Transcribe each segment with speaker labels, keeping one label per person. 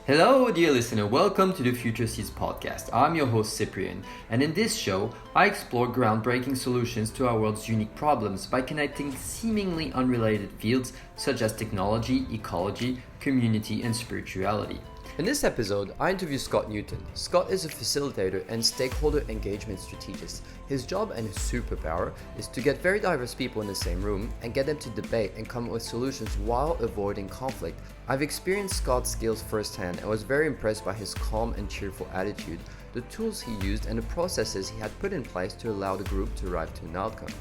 Speaker 1: Hello, dear listener. Welcome to the Future Seeds podcast. I'm your host, Cyprian, and in this show, I explore groundbreaking solutions to our world's unique problems by connecting seemingly unrelated fields such as technology, ecology, community, and spirituality. In this episode, I interview Scott Newton. Scott is a facilitator and stakeholder engagement strategist. His job and his superpower is to get very diverse people in the same room and get them to debate and come up with solutions while avoiding conflict. I've experienced Scott's skills firsthand and was very impressed by his calm and cheerful attitude, the tools he used, and the processes he had put in place to allow the group to arrive to an outcome.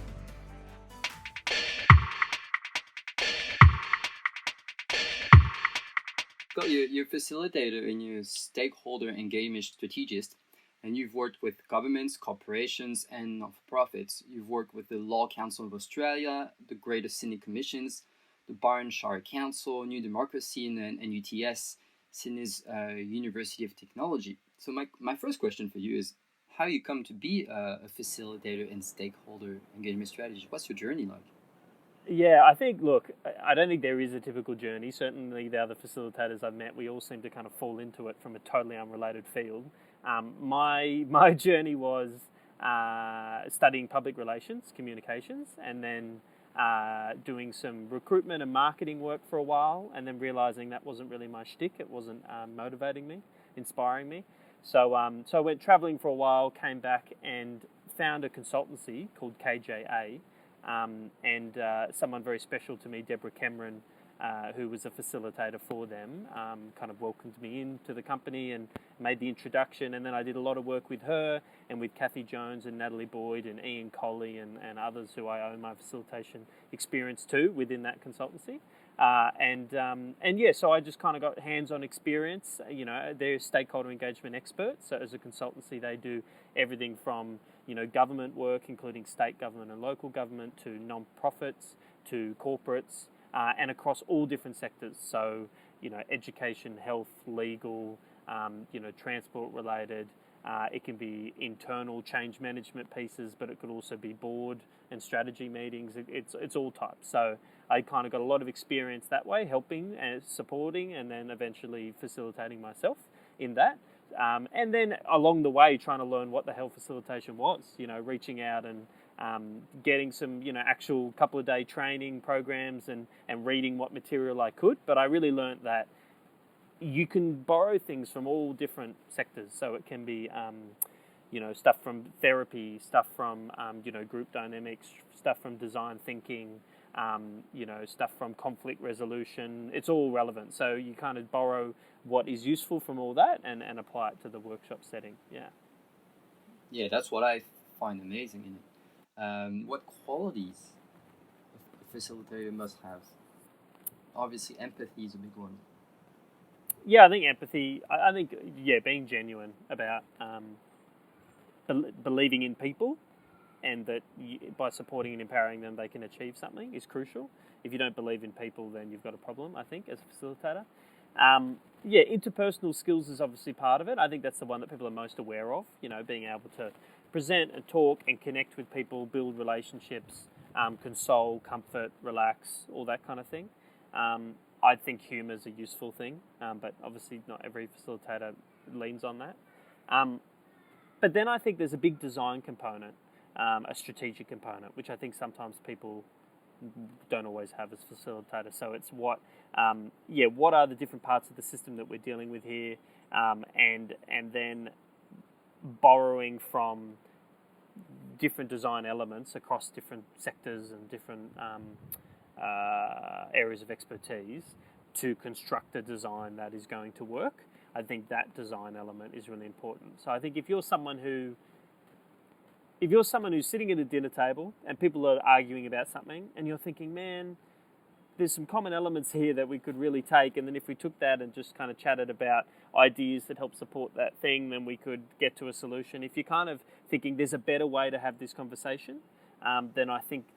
Speaker 1: Scott, you're a facilitator and you're a stakeholder engagement strategist, and you've worked with governments, corporations, and not-for-profits. You've worked with the Law Council of Australia, the Greater Sydney Commissions, the Byron Shire Council, New Democracy, and UTS, Sydney's University of Technology. So my first question for you is, how you come to be a facilitator and stakeholder engagement strategist? What's your journey like?
Speaker 2: Yeah, I don't think there is a typical journey. Certainly the other facilitators I've met, we all seem to kind of fall into it from a totally unrelated field. My journey was studying public relations, communications, and then doing some recruitment and marketing work for a while, and then realizing that wasn't really my shtick. It wasn't motivating me, inspiring me. So I went traveling for a while, came back and found a consultancy called KJA. And someone very special to me, Deborah Cameron, who was a facilitator for them, kind of welcomed me into the company and made the introduction. And then I did a lot of work with her and with Kathy Jones and Natalie Boyd and Ian Colley and others who I owe my facilitation experience to within that consultancy. So I just kind of got hands-on experience. You know, they're stakeholder engagement experts. So as a consultancy, they do everything from government work, including state government and local government, to non-profits, to corporates, and across all different sectors. So, education, health, legal, transport related. It can be internal change management pieces, but it could also be board and strategy meetings. It's all types. So I kind of got a lot of experience that way, helping and supporting, and then eventually facilitating myself in that. And then along the way, trying to learn what the hell facilitation was, reaching out and getting some, actual couple of day training programs and reading what material I could. But I really learned that you can borrow things from all different sectors. So it can be, stuff from therapy, stuff from, group dynamics, stuff from design thinking, stuff from conflict resolution. It's all relevant. So you kind of borrow what is useful from all that and apply it to the workshop setting.
Speaker 1: Yeah, that's what I find amazing in it. What qualities a facilitator must have? Obviously, empathy is a big one.
Speaker 2: Yeah, I think empathy, being genuine about believing in people, and that by supporting and empowering them, they can achieve something is crucial. If you don't believe in people, then you've got a problem, I think, as a facilitator. Interpersonal skills is obviously part of it. I think that's the one that people are most aware of, being able to present and talk and connect with people, build relationships, console, comfort, relax, all that kind of thing. I think humour is a useful thing, but obviously not every facilitator leans on that. But then I think there's a big design component, a strategic component, which I think sometimes people don't always have as facilitators. So it's what are the different parts of the system that we're dealing with here, and then borrowing from different design elements across different sectors and different areas of expertise to construct a design that is going to work. I think that design element is really important. So I think if you're someone who's sitting at a dinner table and people are arguing about something and you're thinking, man, there's some common elements here that we could really take, and then if we took that and just kind of chatted about ideas that help support that thing, then we could get to a solution. If you're kind of thinking there's a better way to have this conversation, then I think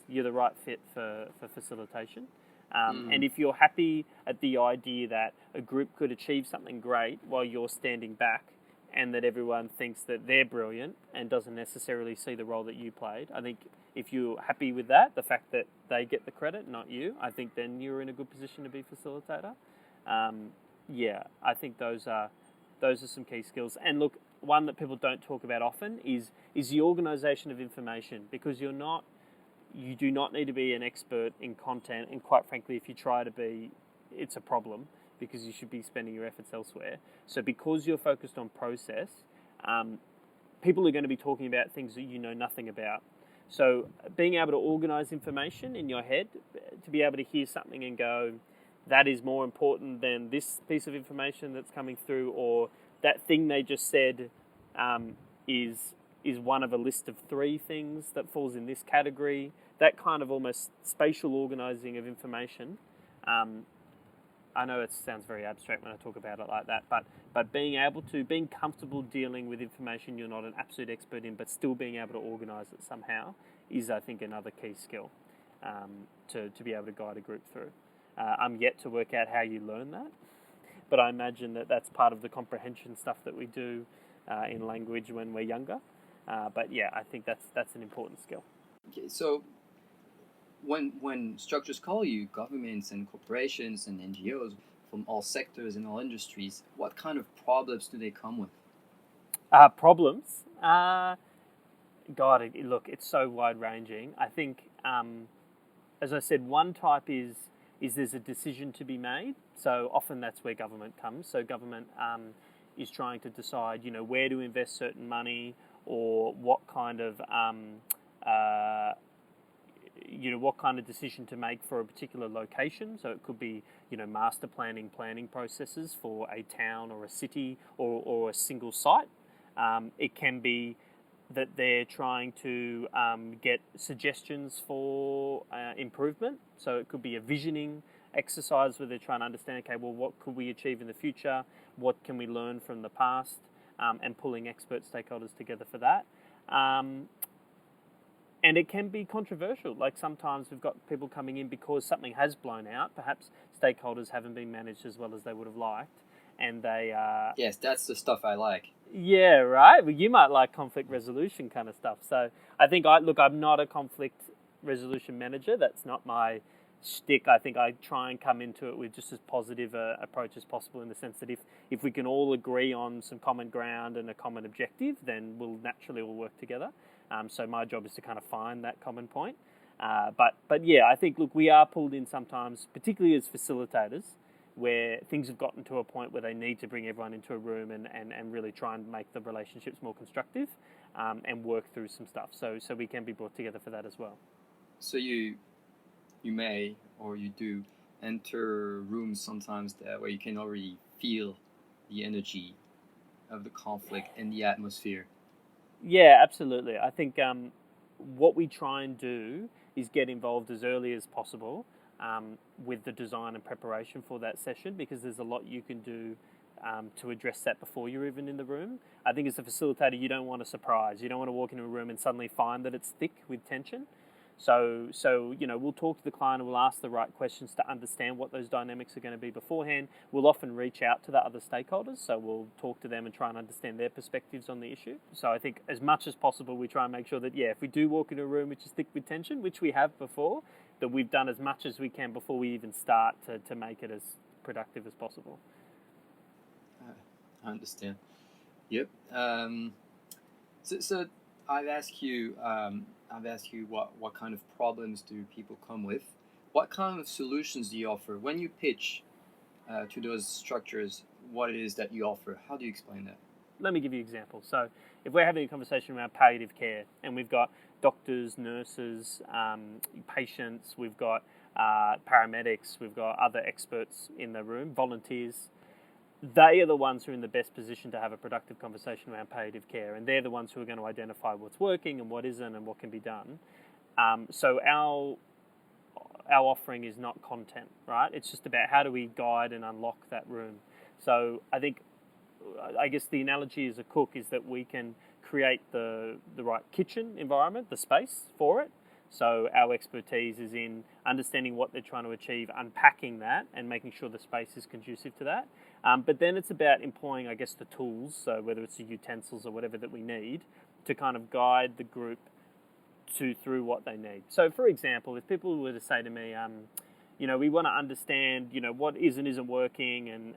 Speaker 2: you're the right fit for facilitation. And if you're happy at the idea that a group could achieve something great while you're standing back, and that everyone thinks that they're brilliant and doesn't necessarily see the role that you played, I think if you're happy with that, the fact that they get the credit, not you, I think then you're in a good position to be facilitator. Yeah, I think those are some key skills. And look, one that people don't talk about often is the organisation of information, because you do not need to be an expert in content, and quite frankly, if you try to be, it's a problem because you should be spending your efforts elsewhere. So because you're focused on process, people are going to be talking about things that you know nothing about. So being able to organise information in your head, to be able to hear something and go, that is more important than this piece of information that's coming through, or that thing they just said is one of a list of 3 things that falls in this category. That kind of almost spatial organising of information. I know it sounds very abstract when I talk about it like that, but being comfortable dealing with information you're not an absolute expert in, but still being able to organise it somehow is, I think, another key skill to be able to guide a group through. I'm yet to work out how you learn that, but I imagine that that's part of the comprehension stuff that we do in language when we're younger. But yeah, I think that's an important skill.
Speaker 1: Okay, so when structures call you, governments and corporations and NGOs from all sectors and all industries, what kind of problems do they come with?
Speaker 2: Problems? Look, it's so wide-ranging. I think, as I said, one type is there's a decision to be made. So often that's where government comes. So government is trying to decide, where to invest certain money, or what kind of what kind of decision to make for a particular location. So it could be, master planning processes for a town or a city or a single site. It can be that they're trying to get suggestions for improvement. So it could be a visioning exercise where they're trying to understand, okay, well, what could we achieve in the future? What can we learn from the past? And pulling expert stakeholders together for that. And it can be controversial. Like sometimes we've got people coming in because something has blown out. Perhaps stakeholders haven't been managed as well as they would have liked. And they...
Speaker 1: Yes, that's the stuff I like.
Speaker 2: Yeah, right? Well, you might like conflict resolution kind of stuff. So I think, I'm not a conflict resolution manager. That's not my shtick. I think I try and come into it with just as positive a approach as possible, in the sense that if we can all agree on some common ground and a common objective, then we'll naturally all work together. So my job is to kind of find that common point. But yeah, I think, look, we are pulled in sometimes, particularly as facilitators, where things have gotten to a point where they need to bring everyone into a room and really try and make the relationships more constructive and work through some stuff. So we can be brought together for that as well.
Speaker 1: So you may, or you do, enter rooms sometimes where you can already feel the energy of the conflict and the atmosphere.
Speaker 2: Yeah, absolutely. I think what we try and do is get involved as early as possible with the design and preparation for that session, because there's a lot you can do to address that before you're even in the room. I think as a facilitator, you don't want a surprise. You don't want to walk into a room and suddenly find that it's thick with tension. So we'll talk to the client and we'll ask the right questions to understand what those dynamics are going to be beforehand. We'll often reach out to the other stakeholders, so we'll talk to them and try and understand their perspectives on the issue. So I think as much as possible, we try and make sure that, if we do walk into a room which is thick with tension, which we have before, that we've done as much as we can before we even start to make it as productive as possible.
Speaker 1: I understand. Yep. So I've asked you what kind of problems do people come with? What kind of solutions do you offer when you pitch to those structures? What it is that you offer? How do you explain that?
Speaker 2: Let me give you an example. So if we're having a conversation around palliative care and we've got doctors, nurses, patients, we've got paramedics, we've got other experts in the room, volunteers, they are the ones who are in the best position to have a productive conversation around palliative care, and they're the ones who are going to identify what's working and what isn't and what can be done. So our offering is not content, right? It's just about how do we guide and unlock that room. So I guess the analogy as a cook is that we can create the right kitchen environment, the space for it. So our expertise is in understanding what they're trying to achieve, unpacking that, and making sure the space is conducive to that. But then it's about employing, I guess, the tools, so whether it's the utensils or whatever that we need, to kind of guide the group through what they need. So, for example, if people were to say to me, we want to understand, what is and isn't working, and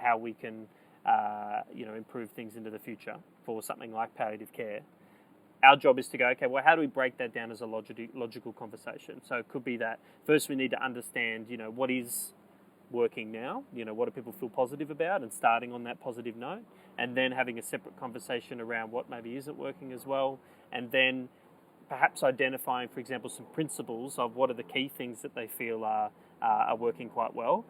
Speaker 2: how we can, improve things into the future for something like palliative care. Our job is to go, okay, well, how do we break that down as a logical conversation? So it could be that first we need to understand, what is working now, what do people feel positive about, and starting on that positive note, and then having a separate conversation around what maybe isn't working as well, and then perhaps identifying, for example, some principles of what are the key things that they feel are working quite well,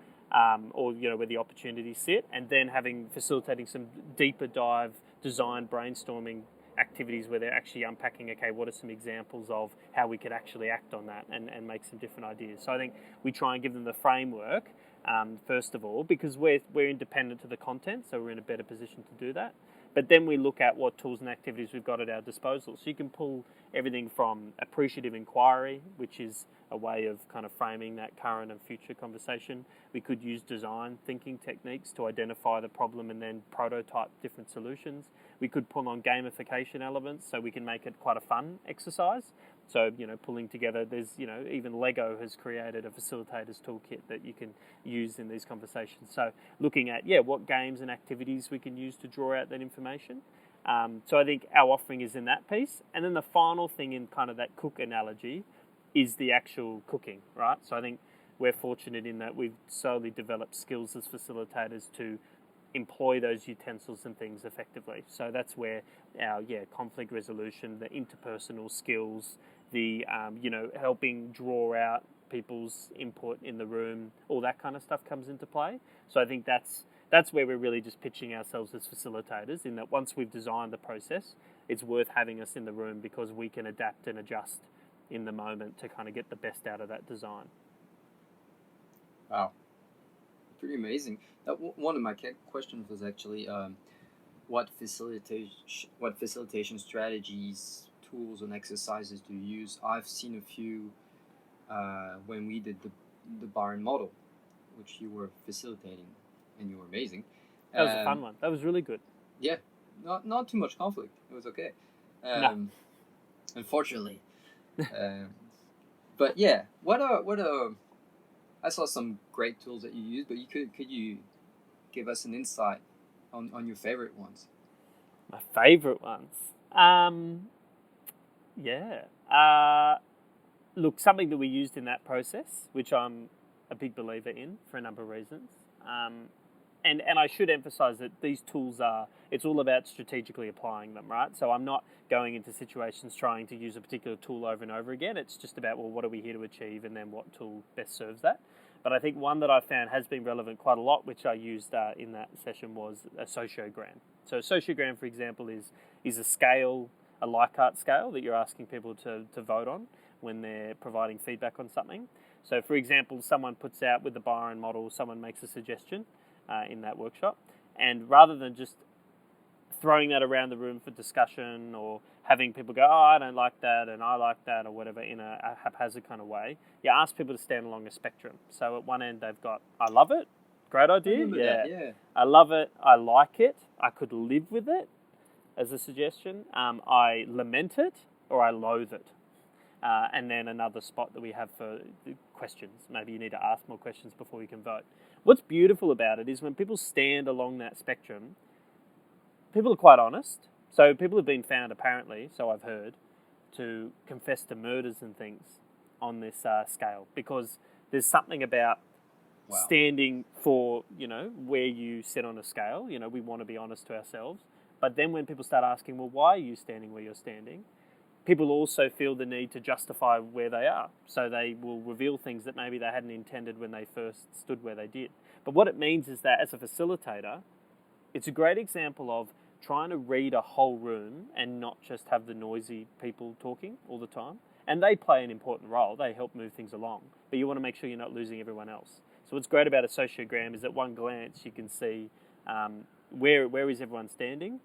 Speaker 2: or where the opportunities sit, and then facilitating some deeper dive design brainstorming activities where they're actually unpacking, okay, what are some examples of how we could actually act on that and make some different ideas. So I think we try and give them the framework, first of all, because we're independent to the content, so we're in a better position to do that. But then we look at what tools and activities we've got at our disposal. So you can pull everything from appreciative inquiry, which is a way of kind of framing that current and future conversation. We could use design thinking techniques to identify the problem and then prototype different solutions. We could pull on gamification elements so we can make it quite a fun exercise. So, pulling together, there's, even Lego has created a facilitators toolkit that you can use in these conversations. So looking at, what games and activities we can use to draw out that information. So I think our offering is in that piece. And then the final thing in kind of that cook analogy is the actual cooking, right? So I think we're fortunate in that we've slowly developed skills as facilitators to employ those utensils and things effectively. So that's where our conflict resolution, the interpersonal skills, the helping draw out people's input in the room, all that kind of stuff comes into play. So I think that's where we're really just pitching ourselves as facilitators, in that once we've designed the process, it's worth having us in the room because we can adapt and adjust in the moment to kind of get the best out of that design.
Speaker 1: Wow. Pretty amazing. One of my questions was actually what facilitation strategies, tools, and exercises do you use? I've seen a few when we did the barn model, which you were facilitating, and you were amazing.
Speaker 2: That was a fun one. That was really good.
Speaker 1: Yeah, not too much conflict. It was okay.
Speaker 2: No.
Speaker 1: Unfortunately. But yeah, what are I saw some great tools that you use, but could you give us an insight on your favorite ones?
Speaker 2: My favorite ones? Look, something that we used in that process, which I'm a big believer in for a number of reasons. And I should emphasize that these tools it's all about strategically applying them, right? So I'm not going into situations trying to use a particular tool over and over again. It's just about, well, what are we here to achieve, and then what tool best serves that. But I think one that I found has been relevant quite a lot, which I used in that session, was a sociogram. So a sociogram, for example, is a scale, a Likert scale that you're asking people to vote on when they're providing feedback on something. So, for example, someone puts out with the Byron model, someone makes a suggestion in that workshop, and rather than just throwing that around the room for discussion or having people go, oh, I don't like that and I like that or whatever in a haphazard kind of way, you ask people to stand along a spectrum. So at one end they've got, I love it, great idea,
Speaker 1: Yeah.
Speaker 2: I love it, I like it, I could live with it as a suggestion, I lament it, or I loathe it. And then another spot that we have for questions. Maybe you need to ask more questions before you can vote. What's beautiful about it is when people stand along that spectrum, people are quite honest. So people have been found, apparently, so I've heard, to confess to murders and things on this scale, because there's something about standing for, where you sit on a scale. We want to be honest to ourselves. But then when people start asking, well, why are you standing where you're standing? People also feel the need to justify where they are. So they will reveal things that maybe they hadn't intended when they first stood where they did. But what it means is that as a facilitator, it's a great example of trying to read a whole room and not just have the noisy people talking all the time. And they play an important role. They help move things along. But you want to make sure you're not losing everyone else. So what's great about a sociogram is at one glance you can see where is everyone standing.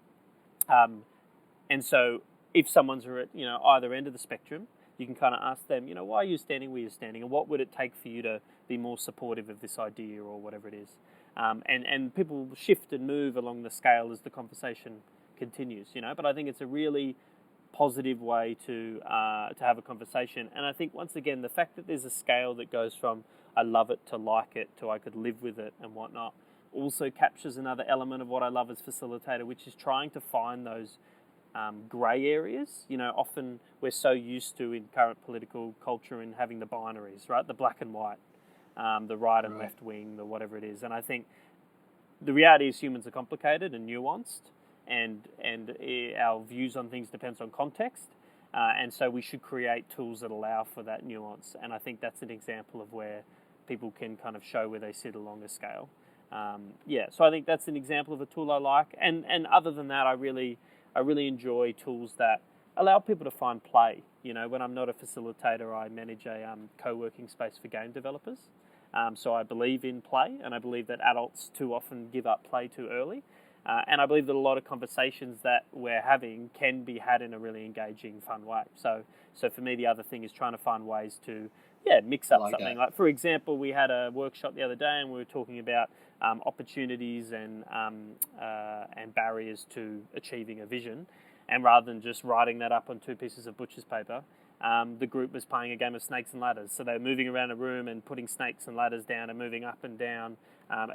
Speaker 2: And so if someone's at either end of the spectrum, you can kind of ask them, why are you standing where you're standing, and what would it take for you to be more supportive of this idea or whatever it is. And people shift and move along the scale as the conversation continues, But I think it's a really positive way to have a conversation. And I think, once again, the fact that there's a scale that goes from I love it to like it to I could live with it and whatnot also captures another element of what I love as facilitator, which is trying to find those grey areas. Often we're so used to, in current political culture, in having the binaries, right? The black and white, the right and left wing, the whatever it is. And I think the reality is humans are complicated and nuanced, and our views on things depends on context. And so we should create tools that allow for that nuance. And I think that's an example of where people can kind of show where they sit along a scale. So I think that's an example of a tool I like. And other than that, I really enjoy tools that allow people to find play. When I'm not a facilitator, I manage a co-working space for game developers. So I believe in play, and I believe that adults too often give up play too early. And I believe that a lot of conversations that we're having can be had in a really engaging, fun way. So for me, the other thing is trying to find ways to mix up something. Like, for example, we had a workshop the other day, and we were talking about opportunities and barriers to achieving a vision. And rather than just writing that up on 2 pieces of butcher's paper, the group was playing a game of snakes and ladders. So they were moving around a room and putting snakes and ladders down and moving up and down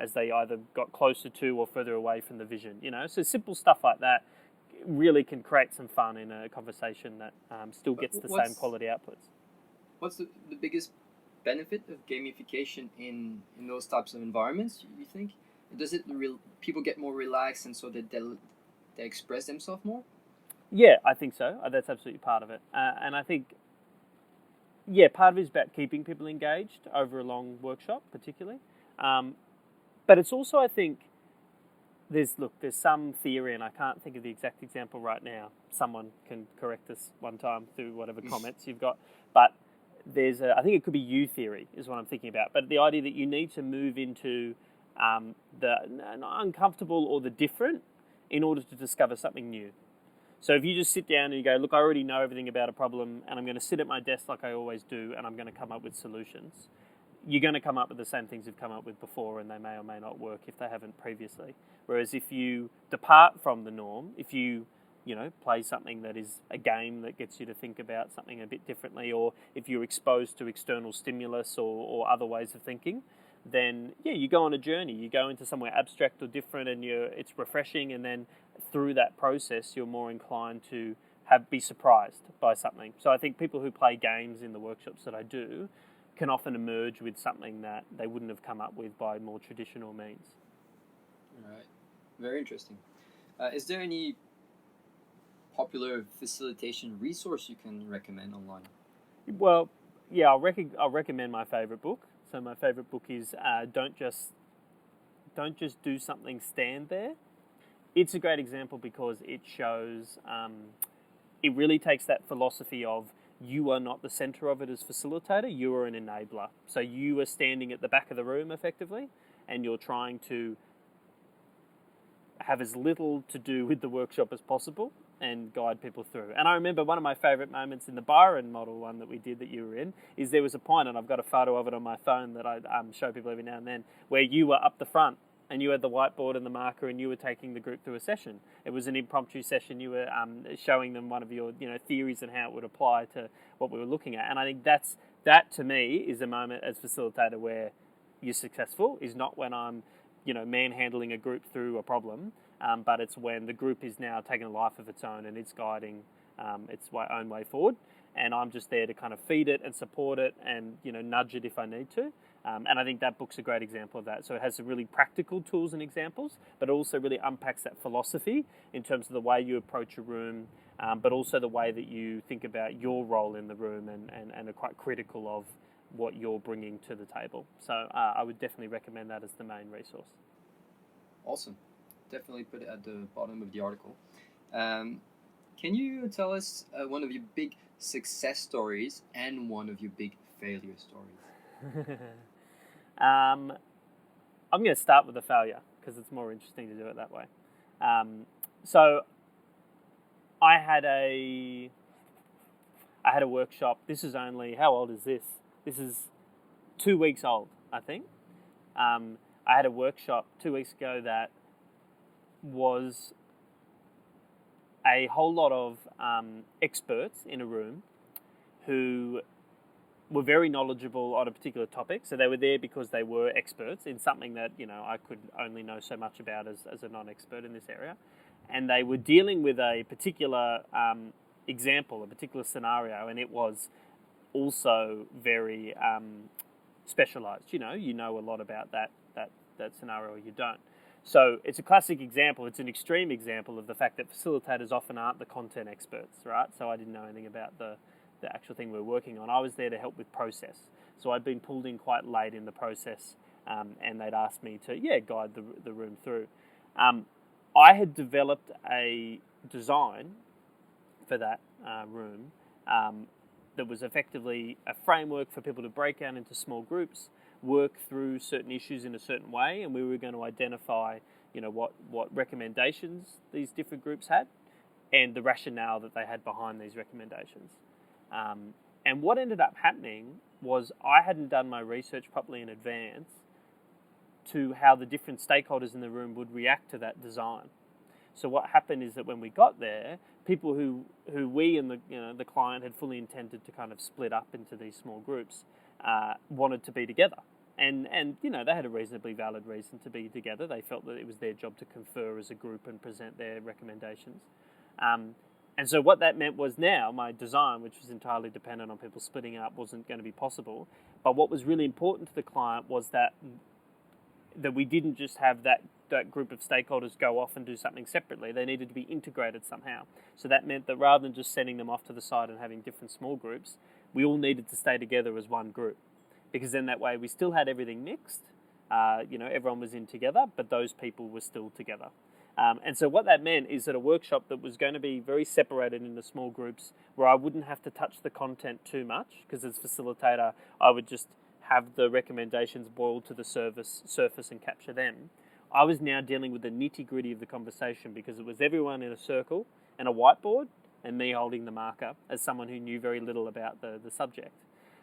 Speaker 2: as they either got closer to or further away from the vision. So simple stuff like that really can create some fun in a conversation that still gets the same quality outputs.
Speaker 1: What's the biggest benefit of gamification in those types of environments, you think? Does it people get more relaxed and so that they express themselves more?
Speaker 2: Yeah, I think so. That's absolutely part of it. And I think, part of it is about keeping people engaged over a long workshop, particularly. But it's also, I think, there's some theory, and I can't think of the exact example right now. Someone can correct us one time through whatever comments you've got. But I think it could be U theory is what I'm thinking about. But the idea that you need to move into the uncomfortable or the different in order to discover something new. So if you just sit down and you go, look, I already know everything about a problem, and I'm going to sit at my desk like I always do, and I'm going to come up with solutions, you're going to come up with the same things you've come up with before, and they may or may not work if they haven't previously. Whereas if you depart from the norm, if you play something that is a game that gets you to think about something a bit differently, or if you're exposed to external stimulus or other ways of thinking, then you go on a journey. You go into somewhere abstract or different, and it's refreshing, and then through that process, you're more inclined to be surprised by something. So I think people who play games in the workshops that I do can often emerge with something that they wouldn't have come up with by more traditional means.
Speaker 1: All right. Very interesting. Is there any popular facilitation resource you can recommend online?
Speaker 2: Well, I'll recommend my favorite book. So my favorite book is Don't Just Do Something, Stand There. It's a great example because it shows, it really takes that philosophy of you are not the center of it as facilitator, you are an enabler. So you are standing at the back of the room effectively, and you're trying to have as little to do with the workshop as possible and guide people through. And I remember one of my favorite moments in the Byron model one that we did that you were in is there was a point, and I've got a photo of it on my phone that I show people every now and then, where you were up the front and you had the whiteboard and the marker and you were taking the group through a session. It was an impromptu session. You were showing them one of your theories and how it would apply to what we were looking at. And I think that to me is a moment as facilitator where you're successful, is not when I'm manhandling a group through a problem, but it's when the group is now taking a life of its own and it's guiding its own way forward. And I'm just there to kind of feed it and support it and nudge it if I need to. And I think that book's a great example of that. So it has some really practical tools and examples, but also really unpacks that philosophy in terms of the way you approach a room, but also the way that you think about your role in the room and are quite critical of what you're bringing to the table. So I would definitely recommend that as the main resource.
Speaker 1: Awesome. Definitely put it at the bottom of the article. Can you tell us one of your big success stories and one of your big failure stories?
Speaker 2: I'm going to start with the failure because it's more interesting to do it that way. So I had a workshop. This is only, how old is this? This is 2 weeks old, I think. I had a workshop 2 weeks ago that was a whole lot of experts in a room who were very knowledgeable on a particular topic. So they were there because they were experts in something that, I could only know so much about as a non-expert in this area. And they were dealing with a particular example, a particular scenario, and it was also very specialized. You know a lot about that scenario, or you don't. So it's a classic example. It's an extreme example of the fact that facilitators often aren't the content experts, right? So I didn't know anything about the actual thing we're working on. I was there to help with process. So I'd been pulled in quite late in the process, and they'd asked me to, guide the room through. I had developed a design for that room that was effectively a framework for people to break down into small groups, work through certain issues in a certain way, and we were going to identify, what recommendations these different groups had and the rationale that they had behind these recommendations. And what ended up happening was I hadn't done my research properly in advance to how the different stakeholders in the room would react to that design. So what happened is that when we got there, people who we and the client had fully intended to kind of split up into these small groups wanted to be together. And they had a reasonably valid reason to be together. They felt that it was their job to confer as a group and present their recommendations. And so what that meant was now my design, which was entirely dependent on people splitting up, wasn't going to be possible. But what was really important to the client was that we didn't just have that group of stakeholders go off and do something separately. They needed to be integrated somehow. So that meant that rather than just sending them off to the side and having different small groups, we all needed to stay together as one group. Because then that way we still had everything mixed. Everyone was in together, but those people were still together. And so what that meant is that a workshop that was going to be very separated into small groups where I wouldn't have to touch the content too much, because as facilitator, I would just have the recommendations boiled to the surface and capture them. I was now dealing with the nitty-gritty of the conversation because it was everyone in a circle and a whiteboard and me holding the marker as someone who knew very little about the subject.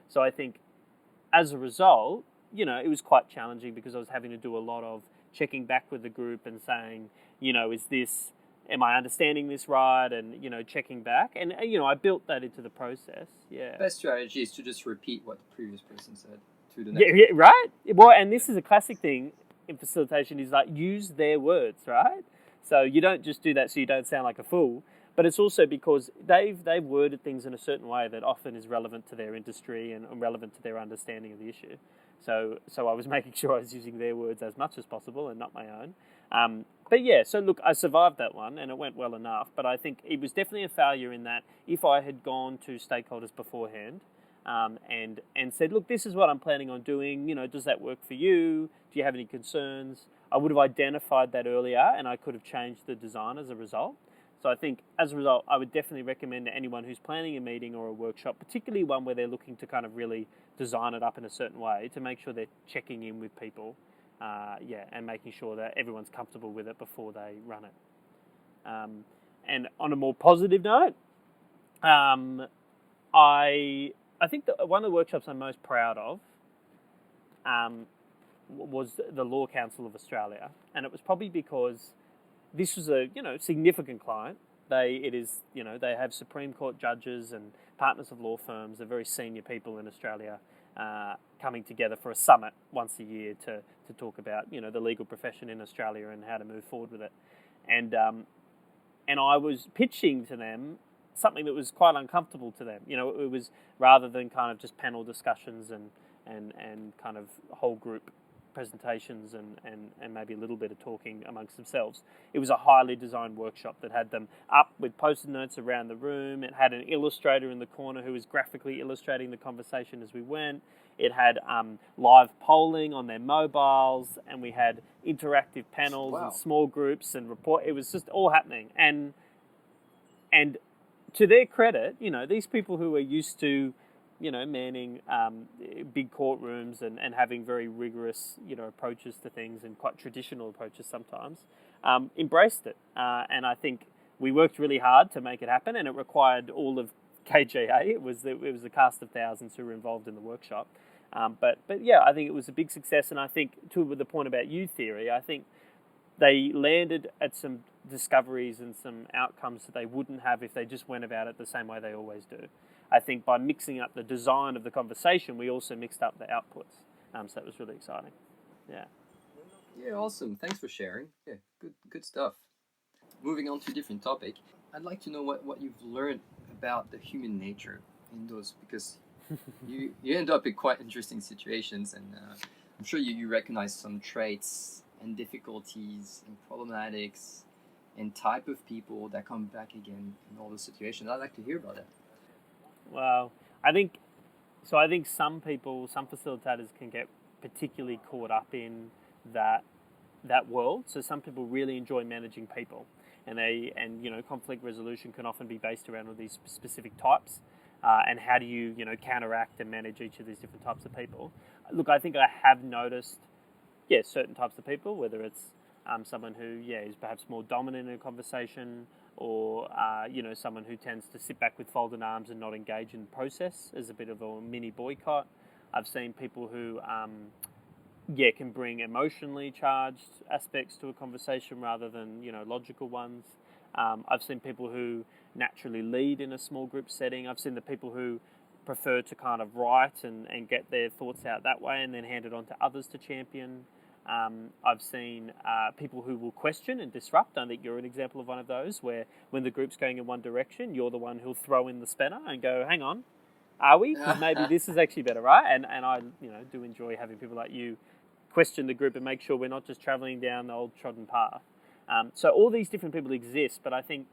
Speaker 2: So I think as a result, it was quite challenging because I was having to do a lot of checking back with the group and saying, am I understanding this right? And, checking back. And, I built that into the process. Yeah.
Speaker 1: Best strategy is to just repeat what the previous person said to the next.
Speaker 2: Yeah, right? Well, and this is a classic thing in facilitation is like use their words, right? So you don't just do that so you don't sound like a fool, but it's also because they've worded things in a certain way that often is relevant to their industry and relevant to their understanding of the issue. So I was making sure I was using their words as much as possible and not my own. But yeah, so look, I survived that one and it went well enough, but I think it was definitely a failure in that if I had gone to stakeholders beforehand and said, look, this is what I'm planning on doing, does that work for you? Do you have any concerns? I would have identified that earlier and I could have changed the design as a result. So I think as a result, I would definitely recommend to anyone who's planning a meeting or a workshop, particularly one where they're looking to kind of really design it up in a certain way, to make sure they're checking in with people, and making sure that everyone's comfortable with it before they run it. And on a more positive note, I think that one of the workshops I'm most proud of was the Law Council of Australia, and it was probably because this was a significant client. They have Supreme Court judges and partners of law firms, they're very senior people in Australia, coming together for a summit once a year to talk about the legal profession in Australia and how to move forward with it. And I was pitching to them something that was quite uncomfortable to them. It was rather than kind of just panel discussions and kind of whole group presentations and maybe a little bit of talking amongst themselves. It was a highly designed workshop that had them up with post-it notes around the room. It had an illustrator in the corner who was graphically illustrating the conversation as we went. It had live polling on their mobiles, and we had interactive panels and small groups and report. It was just all happening. And to their credit, these people who are used to manning big courtrooms and having very rigorous, approaches to things and quite traditional approaches sometimes, embraced it. And I think we worked really hard to make it happen, and it required all of KGA. It was a cast of thousands who were involved in the workshop. But yeah, I think it was a big success. And I think to the point about U theory, I think they landed at some discoveries and some outcomes that they wouldn't have if they just went about it the same way they always do. I think by mixing up the design of the conversation, we also mixed up the outputs. So that was really exciting. Yeah.
Speaker 1: Yeah, awesome. Thanks for sharing. Yeah, good stuff. Moving on to a different topic, I'd like to know what you've learned about the human nature in those, because you end up in quite interesting situations, and I'm sure you recognize some traits and difficulties and problematics and type of people that come back again in all those situations. I'd like to hear about that.
Speaker 2: Well, I think some people, some facilitators can get particularly caught up in that world. So some people really enjoy managing people, and conflict resolution can often be based around all these specific types. And how do you counteract and manage each of these different types of people? Look, I think I have noticed, certain types of people, whether it's someone who is perhaps more dominant in a conversation, or someone who tends to sit back with folded arms and not engage in the process as a bit of a mini boycott. I've seen people who can bring emotionally charged aspects to a conversation rather than logical ones. I've seen people who naturally lead in a small group setting. I've seen the people who prefer to kind of write and get their thoughts out that way and then hand it on to others to champion. I've seen people who will question and disrupt. I think you're an example of one of those, where when the group's going in one direction, you're the one who'll throw in the spanner and go, hang on, are we? Because maybe this is actually better, right? And I do enjoy having people like you question the group and make sure we're not just travelling down the old trodden path. So all these different people exist, but I think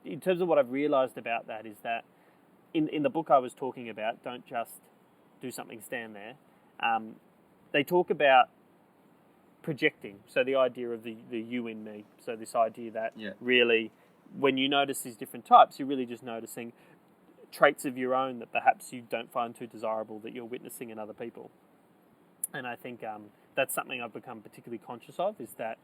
Speaker 2: in terms of what I've realised about that is that in the book I was talking about, Don't Just Do Something, Stand There, they talk about projecting. So the idea of the you in me. So this idea that really when you notice these different types, you're really just noticing traits of your own that perhaps you don't find too desirable that you're witnessing in other people. And I think that's something I've become particularly conscious of, is that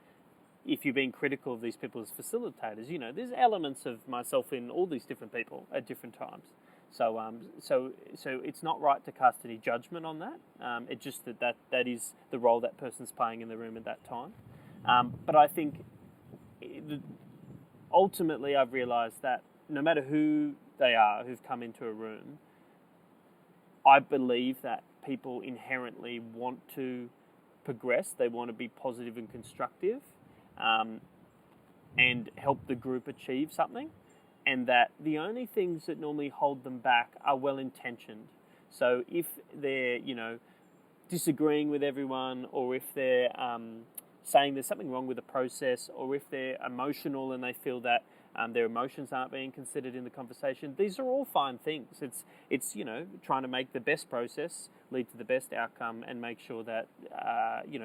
Speaker 2: if you're being critical of these people as facilitators, there's elements of myself in all these different people at different times. So it's not right to cast any judgment on that. It's just that is the role that person's playing in the room at that time. But I think ultimately I've realised that no matter who they are who've come into a room, I believe that people inherently want to progress. They want to be positive and constructive, and help the group achieve something. And that the only things that normally hold them back are well-intentioned. So if they're, disagreeing with everyone, or if they're saying there's something wrong with the process, or if they're emotional and they feel that their emotions aren't being considered in the conversation, these are all fine things. It's trying to make the best process lead to the best outcome and make sure that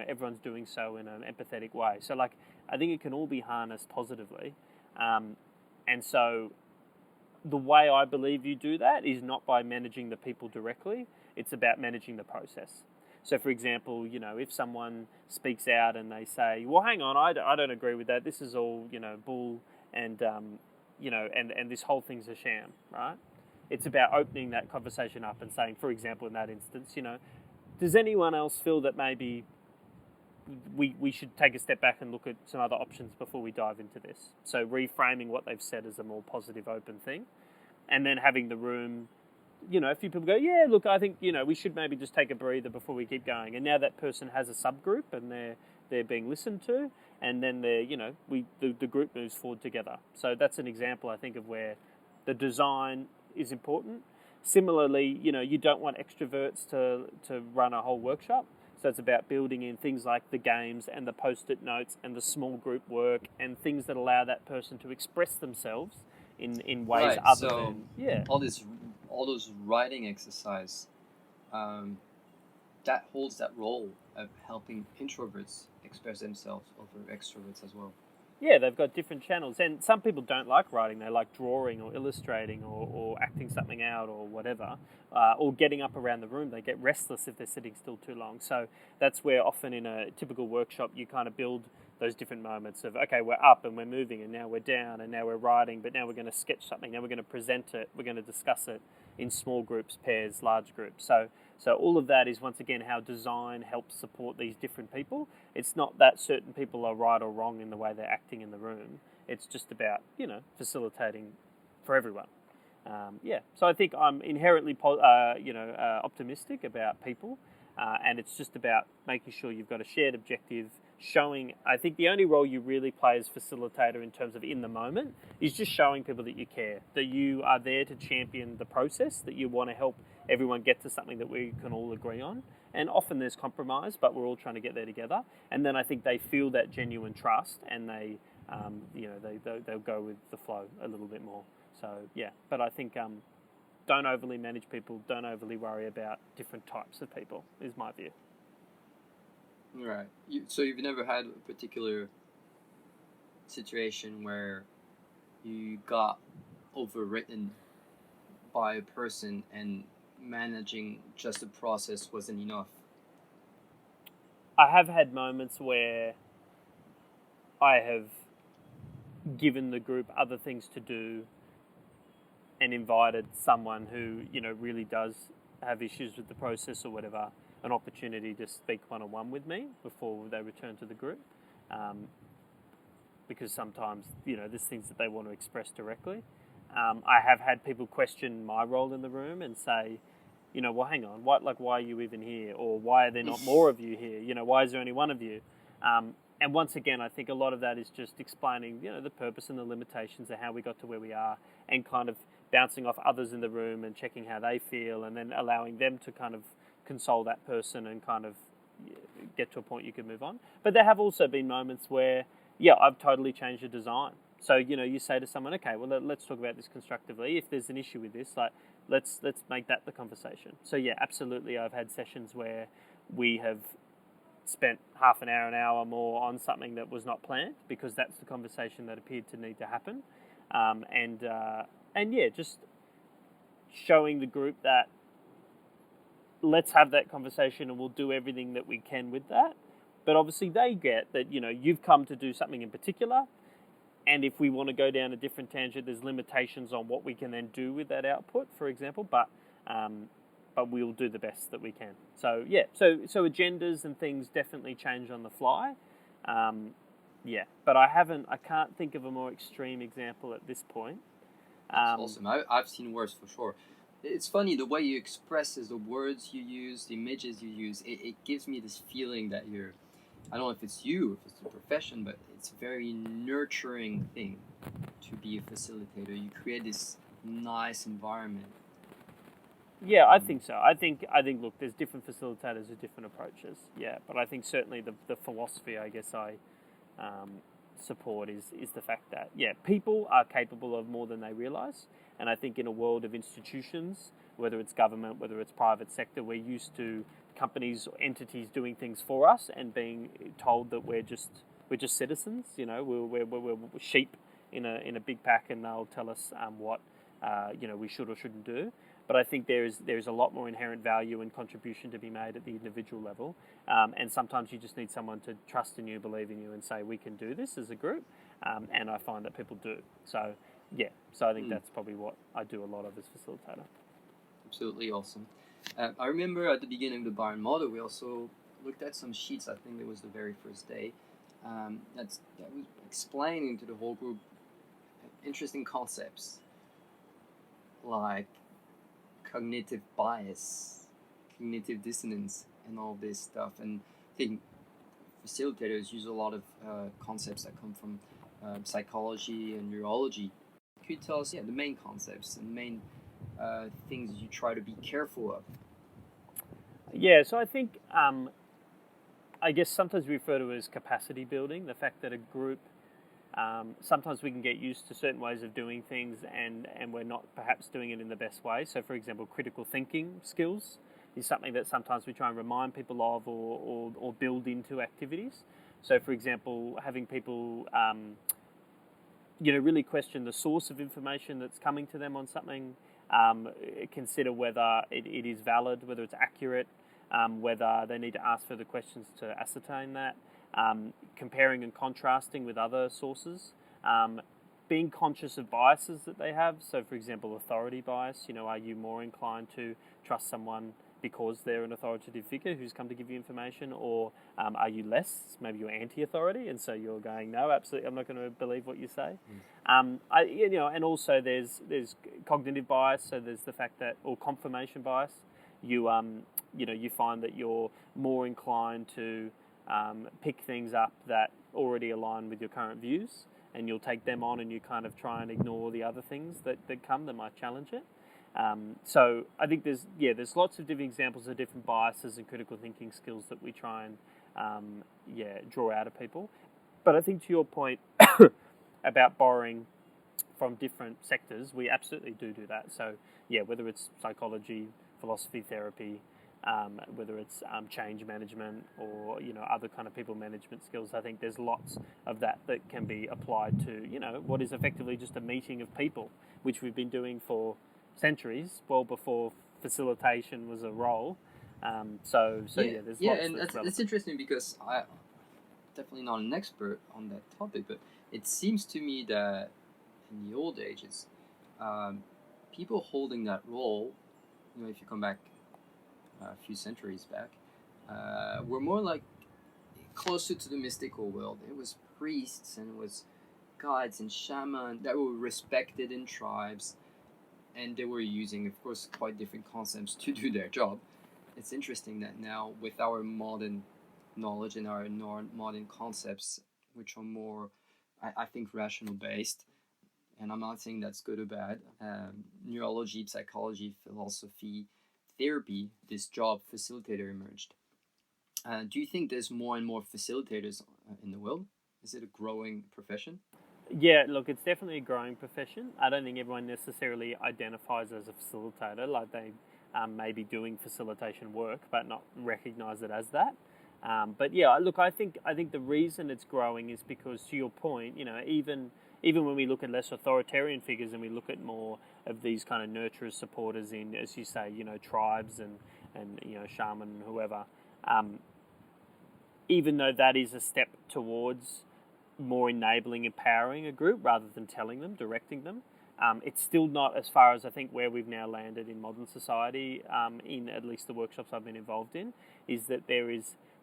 Speaker 2: everyone's doing so in an empathetic way. So I think it can all be harnessed positively. And so the way I believe you do that is not by managing the people directly, it's about managing the process. So for example, if someone speaks out and they say, well, hang on, I don't agree with that, this is all, bull, and this whole thing's a sham, right? It's about opening that conversation up and saying, for example, in that instance, does anyone else feel that maybe we should take a step back and look at some other options before we dive into this? So reframing what they've said as a more positive, open thing, and then having the room, a few people go, yeah, look, I think, we should maybe just take a breather before we keep going. And now that person has a subgroup and they're being listened to, and then the group moves forward together. So that's an example, I think, of where the design is important. Similarly, you don't want extroverts to run a whole workshop. So it's about building in things like the games and the post-it notes and the small group work and things that allow that person to express themselves in ways other than
Speaker 1: all those writing exercise that holds that role of helping introverts express themselves over extroverts as well.
Speaker 2: Yeah, they've got different channels, and some people don't like writing. They like drawing or illustrating or acting something out or whatever, or getting up around the room. They get restless if they're sitting still too long. So that's where often in a typical workshop you kind of build those different moments of, okay, we're up and we're moving, and now we're down, and now we're writing, but now we're going to sketch something, now we're going to present it, we're going to discuss it in small groups, pairs, large groups. So So all of that is, once again, how design helps support these different people. It's not that certain people are right or wrong in the way they're acting in the room. It's just about, facilitating for everyone. So I think I'm inherently, optimistic about people, and it's just about making sure you've got a shared objective. I think the only role you really play as facilitator in terms of in the moment is just showing people that you care, that you are there to champion the process, that you want to help everyone get to something that we can all agree on. And often there's compromise, but we're all trying to get there together. And then I think they feel that genuine trust, and they'll go with the flow a little bit more. So yeah, but I think don't overly manage people, don't overly worry about different types of people, is my view.
Speaker 1: Right. So you've never had a particular situation where you got overwritten by a person and managing just the process wasn't enough?
Speaker 2: I have had moments where I have given the group other things to do and invited someone who, really does have issues with the process or whatever, an opportunity to speak one-on-one with me before they return to the group. Because sometimes, there's things that they want to express directly. I have had people question my role in the room and say, well, hang on, why are you even here? Or why are there not more of you here? Why is there only one of you? And once again, I think a lot of that is just explaining, the purpose and the limitations of how we got to where we are, and kind of bouncing off others in the room and checking how they feel, and then allowing them to kind of console that person and kind of get to a point you can move on. But there have also been moments where, I've totally changed the design. So, you say to someone, okay, well, let's talk about this constructively. If there's an issue with this, let's make that the conversation. So, absolutely, I've had sessions where we have spent half an hour more on something that was not planned, because that's the conversation that appeared to need to happen. Just showing the group that let's have that conversation and we'll do everything that we can with that. But obviously they get that, you've come to do something in particular, and if we want to go down a different tangent, there's limitations on what we can then do with that output, for example, but we'll do the best that we can. So so agendas and things definitely change on the fly. But I can't think of a more extreme example at this point.
Speaker 1: That's awesome. I've seen worse for sure. It's funny, the way you express is the words you use, the images you use, it gives me this feeling that I don't know if it's you, if it's the profession, but it's a very nurturing thing to be a facilitator. You create this nice environment.
Speaker 2: Yeah, I think so. I think look, there's different facilitators with different approaches. Yeah, but I think certainly the philosophy, I guess, I support is the fact that, people are capable of more than they realise. And I think in a world of institutions, whether it's government, whether it's private sector, we're used to companies or entities doing things for us and being told that we're just citizens. We're sheep in a big pack, and they'll tell us what we should or shouldn't do. But I think there's a lot more inherent value and contribution to be made at the individual level. And sometimes you just need someone to trust in you, believe in you, and say, we can do this as a group. And I find that people do. So I think that's probably what I do a lot of as facilitator.
Speaker 1: Absolutely awesome. I remember at the beginning of the Byron model, we also looked at some sheets. I think it was the very first day. That was explaining to the whole group interesting concepts like cognitive bias, cognitive dissonance, and all this stuff. And I think facilitators use a lot of concepts that come from psychology and neurology. Could you tell us, the main concepts and main things you try to be careful of?
Speaker 2: Yeah, so I think, I guess sometimes we refer to it as capacity building, the fact that a group, sometimes we can get used to certain ways of doing things and we're not perhaps doing it in the best way. So, for example, critical thinking skills is something that sometimes we try and remind people of or build into activities. So, for example, having people, really question the source of information that's coming to them on something, consider whether it is valid, whether it's accurate, whether they need to ask further questions to ascertain that, comparing and contrasting with other sources, being conscious of biases that they have. So, for example, authority bias, are you more inclined to trust someone because they're an authoritative figure who's come to give you information, or are you less? Maybe you're anti-authority, and so you're going, no, absolutely, I'm not going to believe what you say. And also there's cognitive bias. So there's the fact that, or confirmation bias. You find that you're more inclined to pick things up that already align with your current views, and you'll take them on, and you kind of try and ignore the other things that might challenge it. So I think there's lots of different examples of different biases and critical thinking skills that we try and draw out of people. But I think to your point about borrowing from different sectors, we absolutely do that. So whether it's psychology, philosophy, therapy, whether it's change management or other kind of people management skills, I think there's lots of that can be applied to what is effectively just a meeting of people, which we've been doing for centuries, well before facilitation was a role. There's lots.
Speaker 1: And that's interesting, because I definitely not an expert on that topic, but it seems to me that in the old ages, people holding that role, if you come back a few centuries back, were more like closer to the mystical world. It was priests and it was guides and shamans that were respected in tribes, and they were using, of course, quite different concepts to do their job. It's interesting that now, with our modern knowledge and our modern concepts, which are more, I think, rational based, and I'm not saying that's good or bad, neurology, psychology, philosophy, therapy, this job facilitator emerged. Do you think there's more and more facilitators in the world? Is it a growing profession?
Speaker 2: Yeah, look, it's definitely a growing profession. I don't think everyone necessarily identifies as a facilitator, like they may be doing facilitation work, but not recognise it as that. But yeah, look, I think the reason it's growing is because, to your point, even when we look at less authoritarian figures and we look at more of these kind of nurturers, supporters in, as you say, tribes and shaman and whoever, even though that is a step towards more enabling, empowering a group rather than telling them, directing them, it's still not as far as I think where we've now landed in modern society, in at least the workshops I've been involved in, is that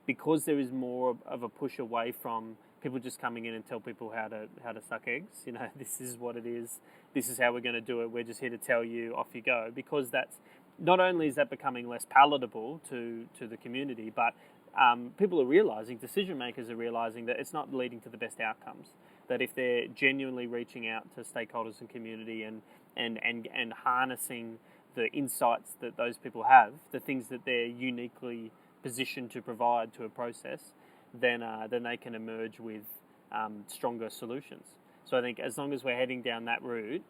Speaker 2: because there is more of a push away from people just coming in and tell people how to suck eggs. This is what it is. This is how we're going to do it. We're just here to tell you, off you go. Because that's not only is that becoming less palatable to the community, but people are realizing, decision makers are realizing that it's not leading to the best outcomes. That if they're genuinely reaching out to stakeholders and community and harnessing the insights that those people have, the things that they're uniquely positioned to provide to a process, then they can emerge with stronger solutions. So I think as long as we're heading down that route,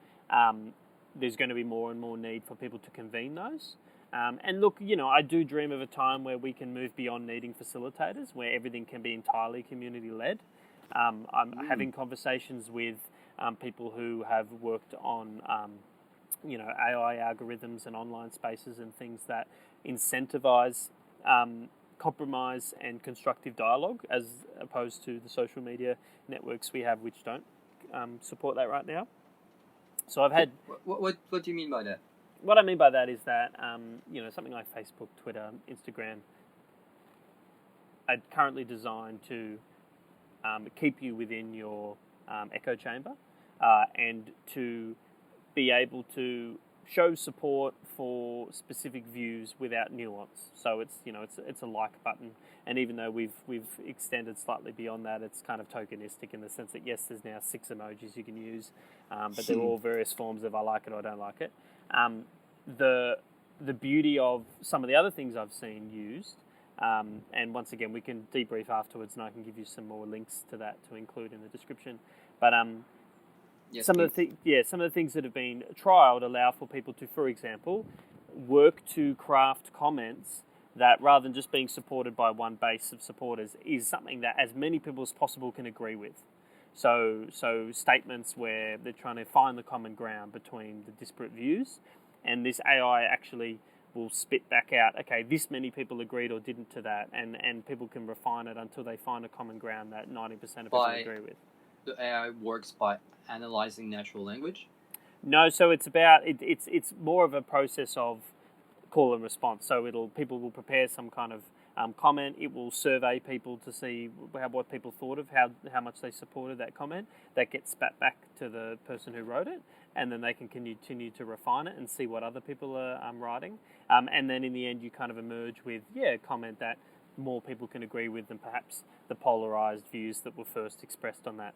Speaker 2: there's going to be more and more need for people to convene those. And look, I do dream of a time where we can move beyond needing facilitators, where everything can be entirely community-led. I'm having conversations with people who have worked on, AI algorithms and online spaces and things that incentivize compromise and constructive dialogue, as opposed to the social media networks we have, which don't support that right now. So I've had...
Speaker 1: What do you mean by that?
Speaker 2: What I mean by that is that, something like Facebook, Twitter, Instagram, are currently designed to keep you within your echo chamber and to be able to show support for specific views without nuance. So it's a like button, and even though we've extended slightly beyond that, it's kind of tokenistic in the sense that yes, there's now 6 emojis you can use, but they're all various forms of I like it or I don't like it. The beauty of some of the other things I've seen used, and once again we can debrief afterwards, and I can give you some more links to that to include in the description. But
Speaker 1: yes,
Speaker 2: some of the things that have been trialed allow for people to, for example, work to craft comments that, rather than just being supported by one base of supporters, is something that as many people as possible can agree with. So statements where they're trying to find the common ground between the disparate views, and this AI actually will spit back out, okay, this many people agreed or didn't to that, and people can refine it until they find a common ground that 90% of people agree with.
Speaker 1: The AI works by analyzing natural language?
Speaker 2: No, so it's about it's more of a process of call and response. So people will prepare some kind of comment. It will survey people to see what people thought of how much they supported that comment. That gets spat back to the person who wrote it, and then they can continue to refine it and see what other people are writing. And then in the end, you kind of emerge with a comment that more people can agree with than perhaps the polarized views that were first expressed on that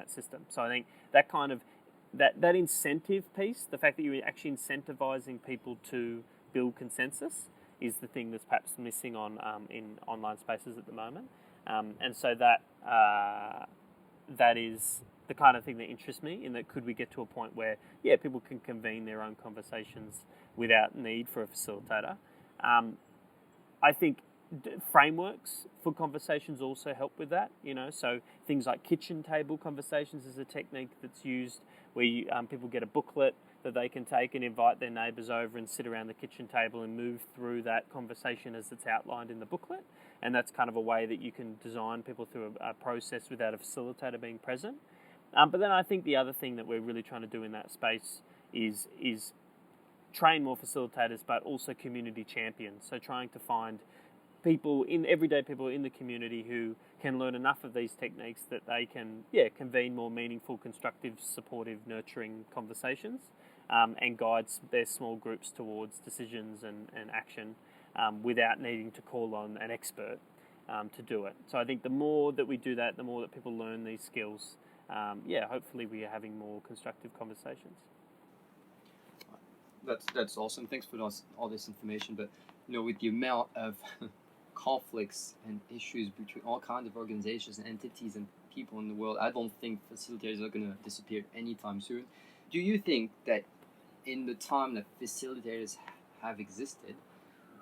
Speaker 2: system. So I think that kind of that incentive piece, the fact that you're actually incentivizing people to build consensus, is the thing that's perhaps missing in online spaces at the moment. And so that is the kind of thing that interests me, in that could we get to a point where people can convene their own conversations without need for a facilitator. I think frameworks for conversations also help with that, so things like kitchen table conversations is a technique that's used where people get a booklet that they can take and invite their neighbours over and sit around the kitchen table and move through that conversation as it's outlined in the booklet. And that's kind of a way that you can design people through a process without a facilitator being present. But then I think the other thing that we're really trying to do in that space is train more facilitators, but also community champions. So trying to find everyday people in the community who can learn enough of these techniques that they can convene more meaningful, constructive, supportive, nurturing conversations, and guide their small groups towards decisions and action without needing to call on an expert to do it. So I think the more that we do that, the more that people learn these skills, hopefully we are having more constructive conversations.
Speaker 3: That's awesome. Thanks for all this information. But with the amount of conflicts and issues between all kinds of organizations and entities and people in the world, I don't think facilitators are going to disappear anytime soon. Do you think that in the time that facilitators have existed,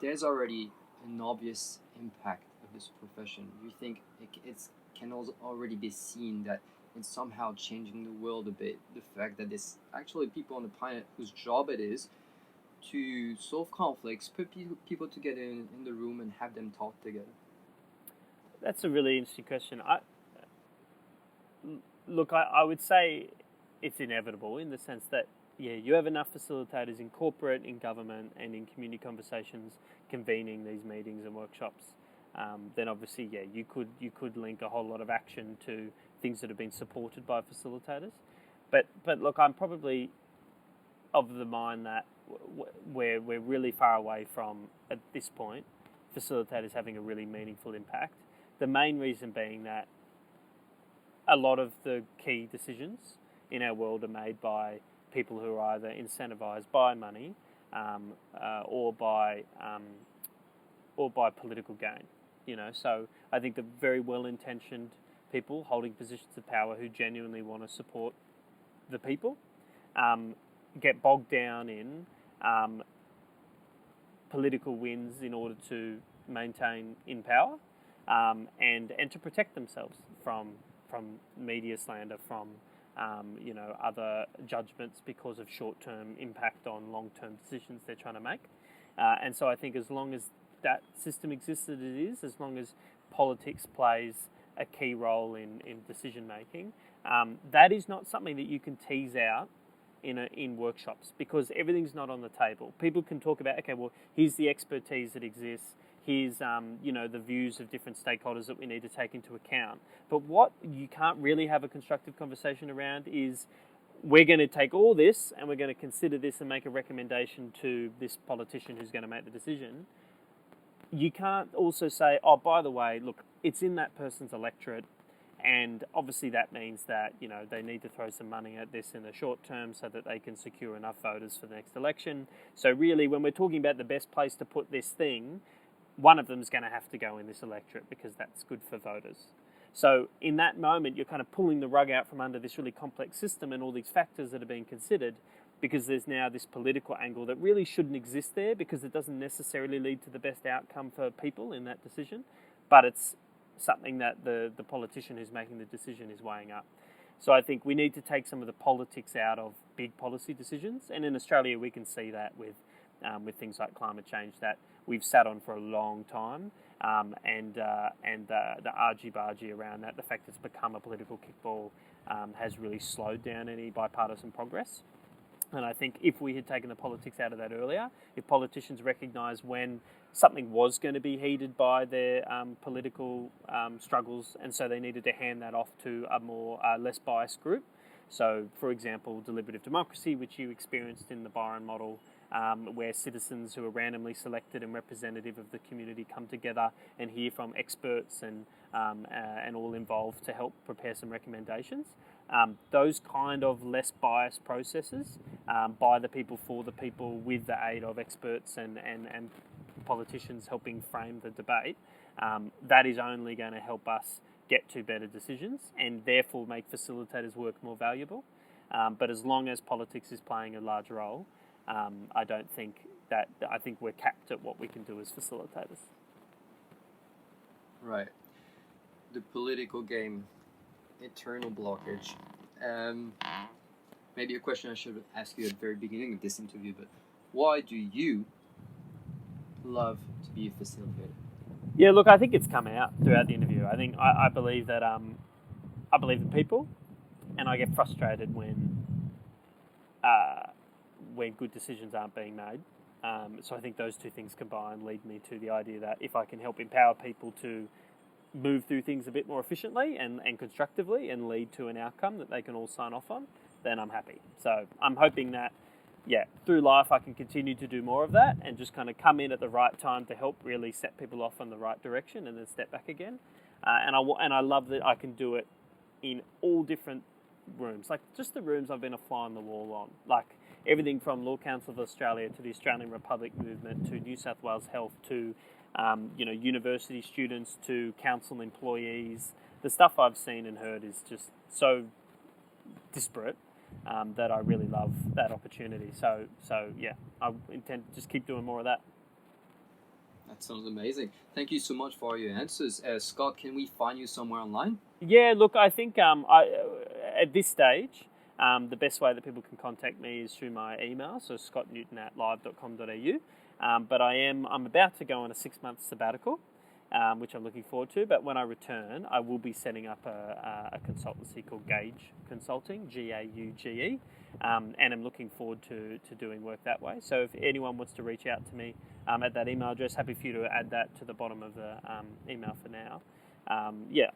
Speaker 3: there's already an obvious impact of this profession? Do you think it can also already be seen that it's somehow changing the world a bit? The fact that there's actually people on the planet whose job it is to solve conflicts, put people together in the room and have them talk together?
Speaker 2: That's a really interesting question. I would say it's inevitable, in the sense that you have enough facilitators in corporate, in government, and in community conversations convening these meetings and workshops. Then obviously, you could link a whole lot of action to things that have been supported by facilitators. But look, I'm probably of the mind that we're really far away from, at this point, facilitators having a really meaningful impact. The main reason being that a lot of the key decisions in our world are made by people who are either incentivized by money or by political gain. So I think the very well-intentioned people holding positions of power who genuinely want to support the people get bogged down in political wins in order to maintain in power and to protect themselves from media slander, from other judgments because of short-term impact on long-term decisions they're trying to make. And so I think as long as that system exists as it is, as long as politics plays a key role in decision-making, that is not something that you can tease out in workshops, because everything's not on the table. People can talk about, okay, well, here's the expertise that exists, here's the views of different stakeholders that we need to take into account. But what you can't really have a constructive conversation around is, we're going to take all this and we're going to consider this and make a recommendation to this politician who's going to make the decision. You can't also say, oh, by the way, look, it's in that person's electorate, and obviously that means that they need to throw some money at this in the short term so that they can secure enough voters for the next election. So really, when we're talking about the best place to put this thing, one of them is going to have to go in this electorate because that's good for voters. So in that moment, you're kind of pulling the rug out from under this really complex system and all these factors that are being considered, because there's now this political angle that really shouldn't exist there, because it doesn't necessarily lead to the best outcome for people in that decision, but it's something that the politician who's making the decision is weighing up. So I think we need to take some of the politics out of big policy decisions, and in Australia we can see that with things like climate change that we've sat on for a long time, and the argy-bargy around that, the fact it's become a political kickball, has really slowed down any bipartisan progress. And I think if we had taken the politics out of that earlier, if politicians recognised when something was going to be heeded by their political struggles, and so they needed to hand that off to a more less biased group. So, for example, deliberative democracy, which you experienced in the Byron model, where citizens who are randomly selected and representative of the community come together and hear from experts and all involved to help prepare some recommendations. Those kind of less biased processes by the people, for the people, with the aid of experts and politicians helping frame the debate, that is only going to help us get to better decisions and therefore make facilitators' work more valuable. But as long as politics is playing a large role, I think we're capped at what we can do as facilitators.
Speaker 3: Right. The political game, eternal blockage. Maybe a question I should ask you at the very beginning of this interview, but why do you love to be a facilitator?
Speaker 2: Yeah, look, I think it's come out throughout the interview. I think I believe that I believe in people, and I get frustrated when good decisions aren't being made. So I think those two things combined lead me to the idea that if I can help empower people to move through things a bit more efficiently and constructively and lead to an outcome that they can all sign off on, then I'm happy. So I'm hoping that, through life I can continue to do more of that and just kind of come in at the right time to help really set people off in the right direction and then step back again. And I love that I can do it in all different rooms, like just the rooms I've been a fly on the wall on, like everything from Law Council of Australia to the Australian Republic movement to New South Wales Health to university students to council employees. The stuff I've seen and heard is just so disparate that I really love that opportunity. So I intend to just keep doing more of that.
Speaker 3: That sounds amazing. Thank you so much for your answers. Scott, can we find you somewhere online?
Speaker 2: Yeah, look, I think at this stage, the best way that people can contact me is through my email, so scottnewton@live.com.au. But I'm about to go on a 6-month sabbatical, which I'm looking forward to. But when I return, I will be setting up a consultancy called Gauge Consulting, Gauge, and I'm looking forward to doing work that way. So if anyone wants to reach out to me at that email address, happy for you to add that to the bottom of the email for now. I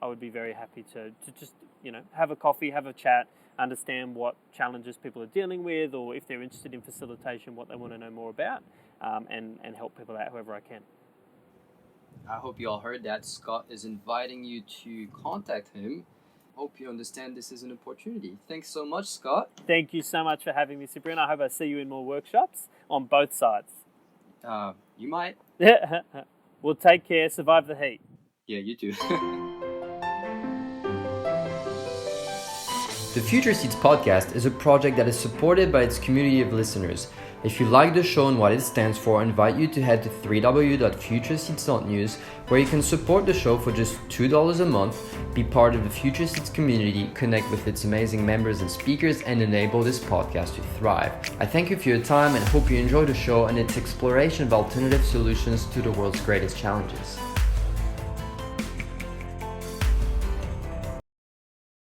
Speaker 2: would be very happy to just have a coffee, have a chat, understand what challenges people are dealing with, or if they're interested in facilitation, what they want to know more about, and help people out however I can.
Speaker 3: I hope you all heard that. Scott is inviting you to contact him. Hope you understand this is an opportunity. Thanks so much, Scott.
Speaker 2: Thank you so much for having me, Cyprian. I hope I see you in more workshops on both sides.
Speaker 3: You might.
Speaker 2: Well, take care. Survive the heat.
Speaker 3: Yeah, you too.
Speaker 1: The Future Seeds podcast is a project that is supported by its community of listeners. If you like the show and what it stands for, I invite you to head to www.futureseeds.news, where you can support the show for just $2 a month, be part of the Future Seeds community, connect with its amazing members and speakers, and enable this podcast to thrive. I thank you for your time and hope you enjoy the show and its exploration of alternative solutions to the world's greatest challenges.